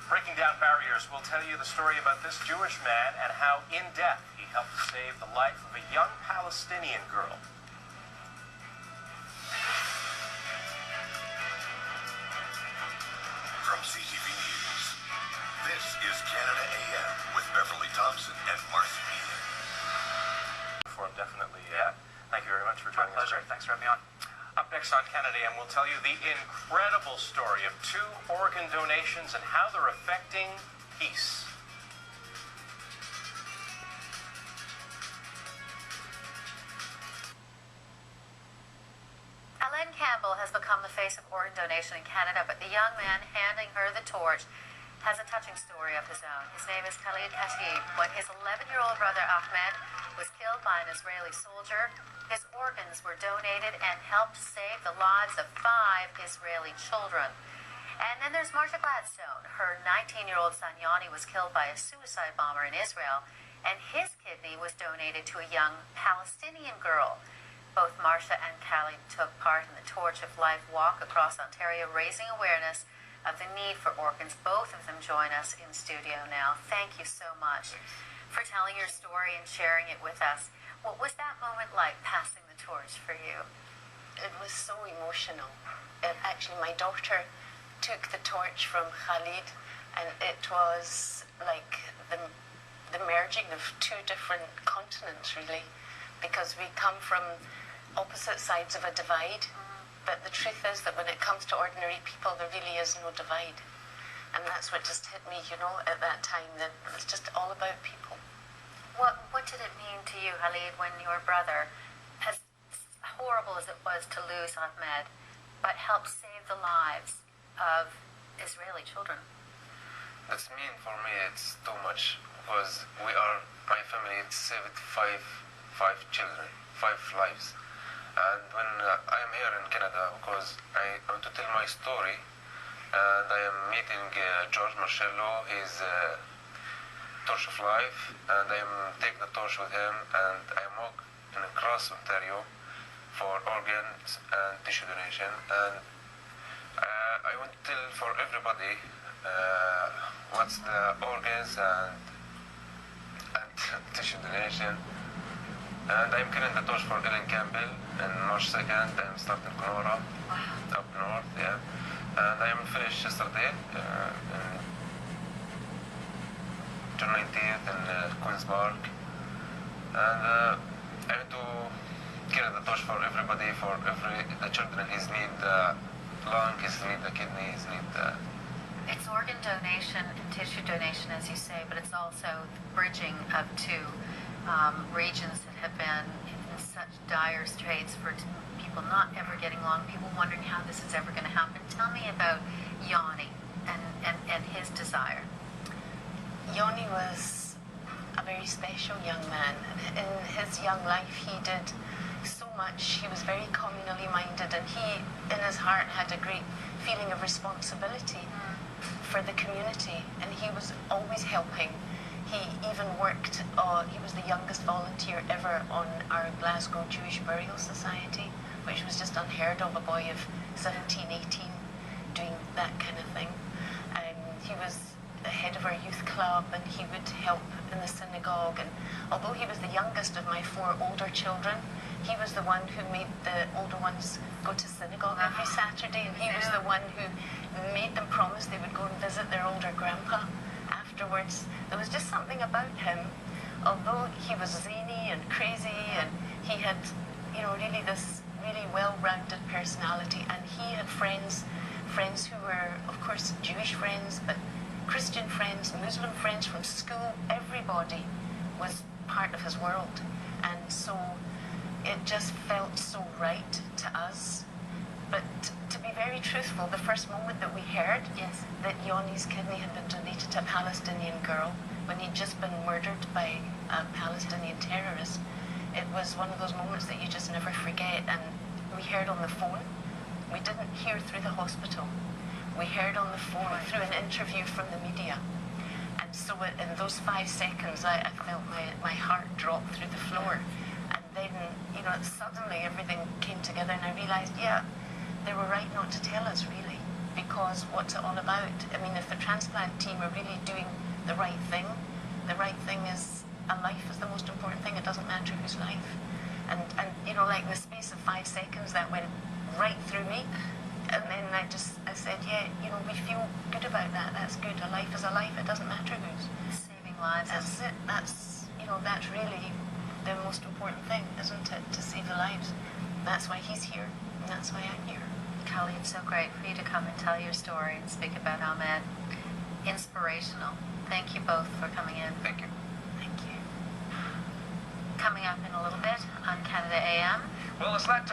Breaking down barriers, we'll tell you the story about this Jewish man and how, in death, he helped save the life of a young Palestinian girl. From CTV News, this is Canada AM with Beverly Thompson and Marcy Meehan. Definitely, yeah. Thank you very much for joining us. My pleasure. Thanks for having me on. Up next on Canada AM, we'll tell you the incredible story of 2 organ donations and how they're affecting peace. Ellen Campbell has become the face of organ donation in Canada, but the young man handing her the torch has a touching story of his own. His name is Khalid Khatib. When his 11-year-old brother Ahmed was killed by an Israeli soldier, his organs were donated and helped save the lives of 5 Israeli children. And then there's Marcia Gladstone. Her 19-year-old son Yanni was killed by a suicide bomber in Israel, and his kidney was donated to a young Palestinian girl. Both Marcia and Khalid took part in the Torch of Life walk across Ontario, raising awareness of the need for organs. Both of them join us in studio now. Thank you so much for telling your story and sharing it with us. What was that moment like, passing the torch for you? It was so emotional. Actually, my daughter took the torch from Khalid, and it was like the merging of 2 different continents, really, because we come from opposite sides of a divide. But the truth is that when it comes to ordinary people, there really is no divide. And that's what just hit me, you know, at that time, that it's just all about people. What did it mean to you, Khalid, when your brother, as horrible as it was to lose Ahmed, but helped save the lives of Israeli children? That's mean for me, it's too much, because my family, it's saved 5 children, 5 lives. And when I am here in Canada, because I want to tell my story, and I am meeting George Marcello, his Torch of Life, and I am take the torch with him, and I am walk across Ontario for organs and tissue donation. And I want to tell for everybody what's the organs and tissue donation. And I'm carrying the torch for Ellen Campbell, and March 2nd I'm starting Kenora, up north, yeah. And I am finished yesterday, June 19th in Queen's Park. And I want to carry the torch for everybody, for the children. He's need the lung, he's need the kidney, he's need the... It's organ donation and tissue donation, as you say, but it's also the bridging of 2 regions that have been in such dire straits for people not ever getting along, people wondering how this is ever going to happen. Tell me about Yanni and his desire. Yanni was a very special young man. In his young life, he did so much. He was very communally minded, and he, in his heart, had a great feeling of responsibility for the community, and he was always helping. He even worked, he was the youngest volunteer ever on our Glasgow Jewish Burial Society, which was just unheard of, a boy of 17, 18 doing that kind of thing. He was the head of our youth club, and he would help in the synagogue. And although he was the youngest of my 4 older children, he was the one who made the older ones go to synagogue every Saturday, and he was the one who made them promise they would go and visit their older grandpa afterwards. There was just something about him, although he was zany and crazy, and he had, you know, really this really well-rounded personality. And he had friends who were, of course, Jewish friends, but Christian friends, Muslim friends from school. Everybody was part of his world, and so it just felt so right to us. But to be very truthful, the first moment that we heard that Yanni's kidney had been donated to a Palestinian girl when he'd just been murdered by a Palestinian terrorist, it was one of those moments that you just never forget. And we heard on the phone. We didn't hear through the hospital. We heard on the phone through an interview from the media. And so in those 5 seconds, I felt my heart drop through the floor. And then, you know, suddenly everything came together, and I realized, yeah, they were right not to tell us, really. because what's it all about? I mean, if the transplant team are really doing the right thing is a life is the most important thing. It doesn't matter whose life. And you know, like in the space of 5 seconds, that went right through me. And then I said, yeah, you know, we feel good about that. That's good. A life is a life. It doesn't matter whose. Saving lives. That's it. That's, you know, that's really the most important thing, isn't it? To save the lives. That's why he's here, and that's why I'm here. Khalid, so great for you to come and tell your story and speak about Ahmed. Inspirational. Thank you both for coming in. Thank you. Thank you. Coming up in a little bit on Canada AM. Well, it's that